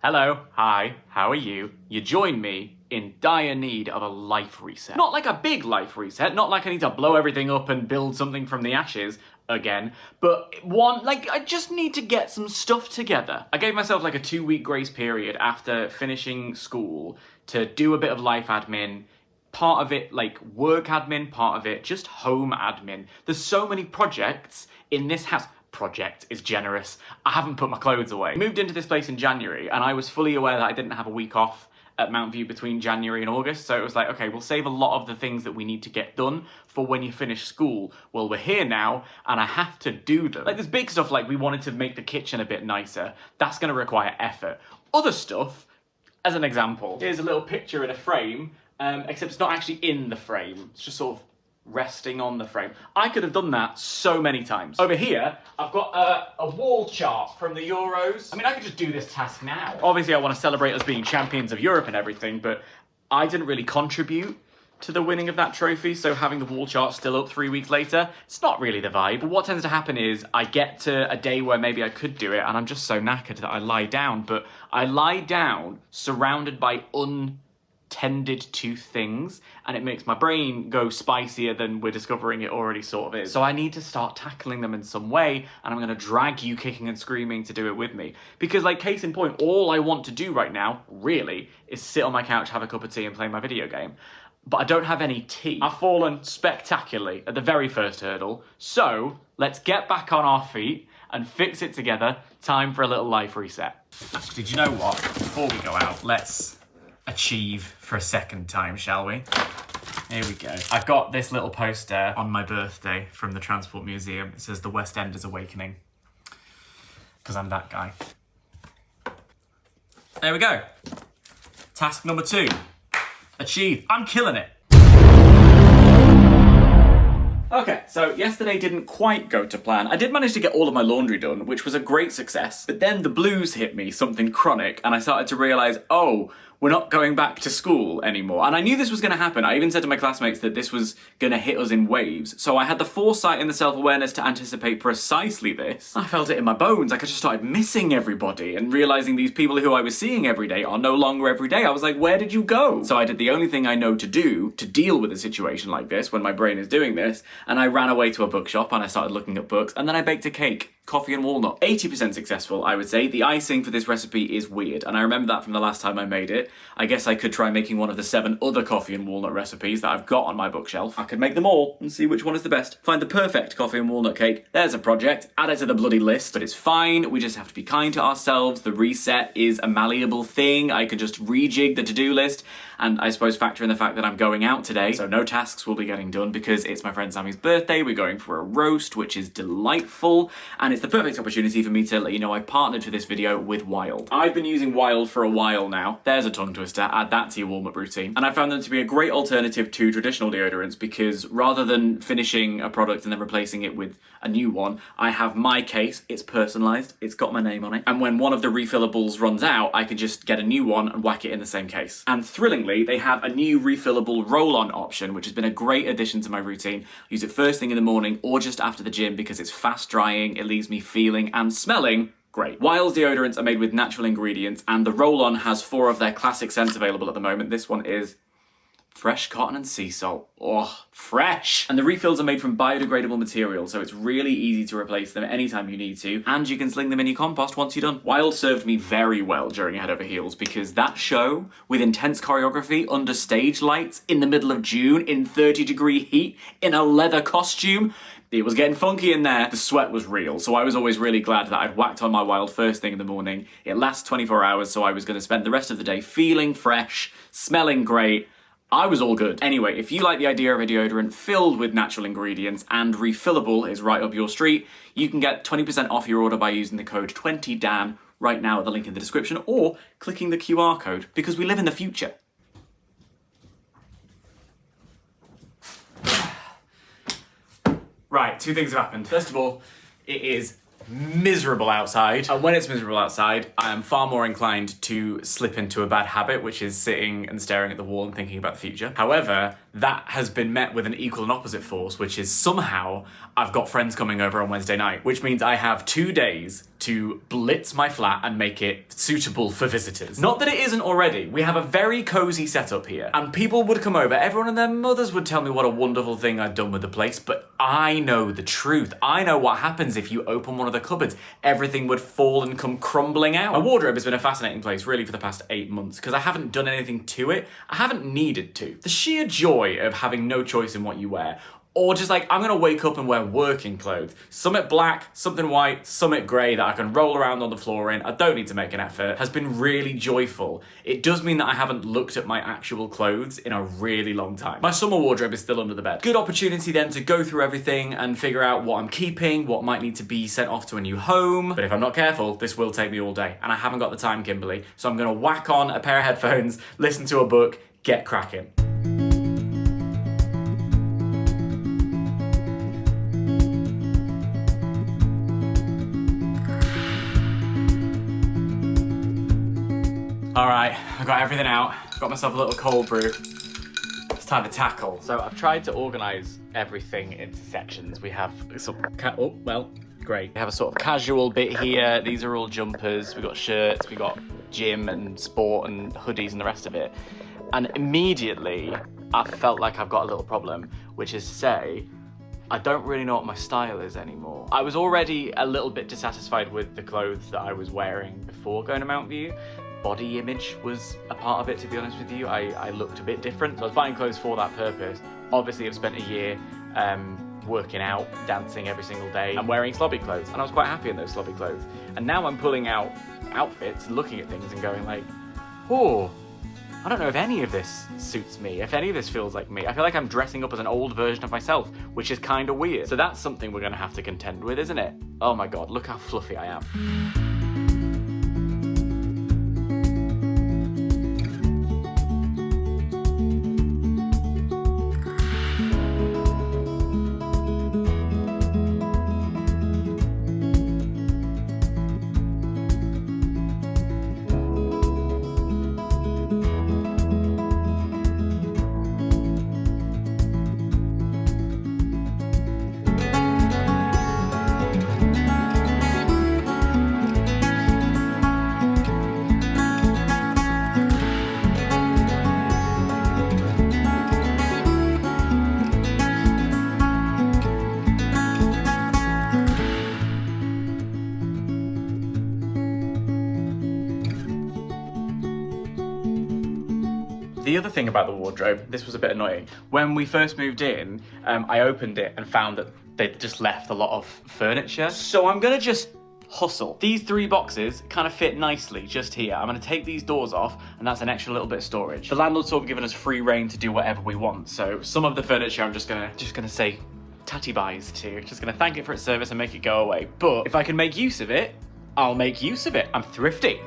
Hello, hi, how are you? You join me in dire need of a life reset. Not like a big life reset, not like I need to blow everything up and build something from the ashes again, but one, like, I just need to get some stuff together. I gave myself like a 2-week grace period after finishing school to do a bit of life admin. Part of it like work admin, part of it just home admin. There's so many projects in this house. Project is generous. I haven't put my clothes away. I moved into this place in January and I was fully aware that I didn't have a week off at Mount View between January and August, so it was like, okay, we'll save a lot of the things that we need to get done for when you finish school. Well, we're here now and I have to do them. Like, there's big stuff like we wanted to make the kitchen a bit nicer. That's gonna require effort. Other stuff, as an example, here's a little picture in a frame, except it's not actually in the frame. It's just sort of resting on the frame. I could have done that so many times. Over here, I've got a wall chart from the Euros. I mean, I could just do this task now. Obviously, I want to celebrate us being champions of Europe and everything, but I didn't really contribute to the winning of that trophy, so having the wall chart still up 3 weeks later, it's not really the vibe. But what tends to happen is I get to a day where maybe I could do it, and I'm just so knackered that I lie down, but I lie down surrounded by tended to things, and it makes my brain go spicier than we're discovering it already sort of is. So I need to start tackling them in some way, and I'm gonna drag you kicking and screaming to do it with me. Because, like, case in point, all I want to do right now, really, is sit on my couch, have a cup of tea, and play my video game. But I don't have any tea. I've fallen spectacularly at the very first hurdle, so let's get back on our feet and fix it together. Time for a little life reset. Did you know what? Before we go out, let's achieve for a second time, shall we? Here we go. I got this little poster on my birthday from the Transport Museum. It says the West End is awakening, because I'm that guy. There we go. Task number 2. Achieved. I'm killing it. Okay, so yesterday didn't quite go to plan. I did manage to get all of my laundry done, which was a great success. But then the blues hit me, something chronic, and I started to realise, oh, we're not going back to school anymore. And I knew this was going to happen. I even said to my classmates that this was going to hit us in waves. So I had the foresight and the self-awareness to anticipate precisely this. I felt it in my bones. Like, I just started missing everybody and realising these people who I was seeing every day are no longer every day. I was like, where did you go? So I did the only thing I know to do to deal with a situation like this when my brain is doing this, and I ran away to a bookshop and I started looking at books, and then I baked a cake. Coffee and walnut. 80% successful, I would say. The icing for this recipe is weird, and I remember that from the last time I made it. I guess I could try making one of the 7 other coffee and walnut recipes that I've got on my bookshelf. I could make them all and see which one is the best. Find the perfect coffee and walnut cake. There's a project. Add it to the bloody list, but it's fine. We just have to be kind to ourselves. The reset is a malleable thing. I can just rejig the to-do list, and I suppose factor in the fact that I'm going out today, so no tasks will be getting done because it's my friend Sammy's birthday. We're going for a roast, which is delightful, and it's the perfect opportunity for me to let you know I partnered for this video with Wild. I've been using Wild for a while now. There's a tongue twister. Add that to your warm-up routine. And I found them to be a great alternative to traditional deodorants because rather than finishing a product and then replacing it with a new one, I have my case. It's personalised. It's got my name on it. And when one of the refillables runs out, I can just get a new one and whack it in the same case. And thrillingly, they have a new refillable roll-on option, which has been a great addition to my routine. I use it first thing in the morning or just after the gym because it's fast drying. It leaves me feeling and smelling great. Wild's deodorants are made with natural ingredients, and the roll-on has 4 of their classic scents available at the moment. This one is fresh cotton and sea salt. Oh, fresh! And the refills are made from biodegradable material, so it's really easy to replace them anytime you need to, and you can sling them in your compost once you're done. Wild served me very well during Head Over Heels because that show, with intense choreography under stage lights in the middle of June in 30-degree heat in a leather costume, it was getting funky in there. The sweat was real, so I was always really glad that I'd whacked on my Wild first thing in the morning. It lasts 24 hours, so I was going to spend the rest of the day feeling fresh, smelling great. I was all good. Anyway, if you like the idea of a deodorant filled with natural ingredients and refillable is right up your street, you can get 20% off your order by using the code 20DAN right now at the link in the description or clicking the QR code, because we live in the future. Right, 2 things have happened. First of all, it is miserable outside. And when it's miserable outside, I am far more inclined to slip into a bad habit, which is sitting and staring at the wall and thinking about the future. However, that has been met with an equal and opposite force, which is somehow I've got friends coming over on Wednesday night, which means I have 2 days to blitz my flat and make it suitable for visitors. Not that it isn't already. We have a very cozy setup here, and people would come over, everyone and their mothers would tell me what a wonderful thing I'd done with the place, but I know the truth. I know what happens if you open one of the cupboards. Everything would fall and come crumbling out. My wardrobe has been a fascinating place really for the past 8 months because I haven't done anything to it. I haven't needed to. The sheer joy of having no choice in what you wear, or just like, I'm gonna wake up and wear working clothes. Something black, something white, something grey that I can roll around on the floor in, I don't need to make an effort, has been really joyful. It does mean that I haven't looked at my actual clothes in a really long time. My summer wardrobe is still under the bed. Good opportunity then to go through everything and figure out what I'm keeping, what might need to be sent off to a new home. But if I'm not careful, this will take me all day, and I haven't got the time, Kimberly. So I'm gonna whack on a pair of headphones, listen to a book, get cracking. All right, I've got everything out. Got myself a little cold brew. It's time to tackle. So I've tried to organize everything into sections. We have some, great. We have a sort of casual bit here. These are all jumpers. We got shirts, we got gym and sport and hoodies and the rest of it. And immediately I felt like I've got a little problem, which is to say, I don't really know what my style is anymore. I was already a little bit dissatisfied with the clothes that I was wearing before going to Mount View. Body image was a part of it, to be honest with you. I looked a bit different. So I was buying clothes for that purpose. Obviously, I've spent a year working out, dancing every single day, and wearing slobby clothes. And I was quite happy in those slobby clothes. And now I'm pulling out outfits, looking at things and going like, oh, I don't know if any of this suits me, if any of this feels like me. I feel like I'm dressing up as an old version of myself, which is kind of weird. So that's something we're gonna have to contend with, isn't it? Oh my God, look how fluffy I am. The other thing about the wardrobe, this was a bit annoying. When we first moved in, I opened it and found that they'd just left a lot of furniture. So I'm gonna just hustle. These 3 boxes kind of fit nicely just here. I'm gonna take these doors off, and that's an extra little bit of storage. The landlord's sort of given us free reign to do whatever we want. So some of the furniture I'm just gonna say tatty buys to. Just gonna thank it for its service and make it go away. But if I can make use of it, I'll make use of it. I'm thrifty.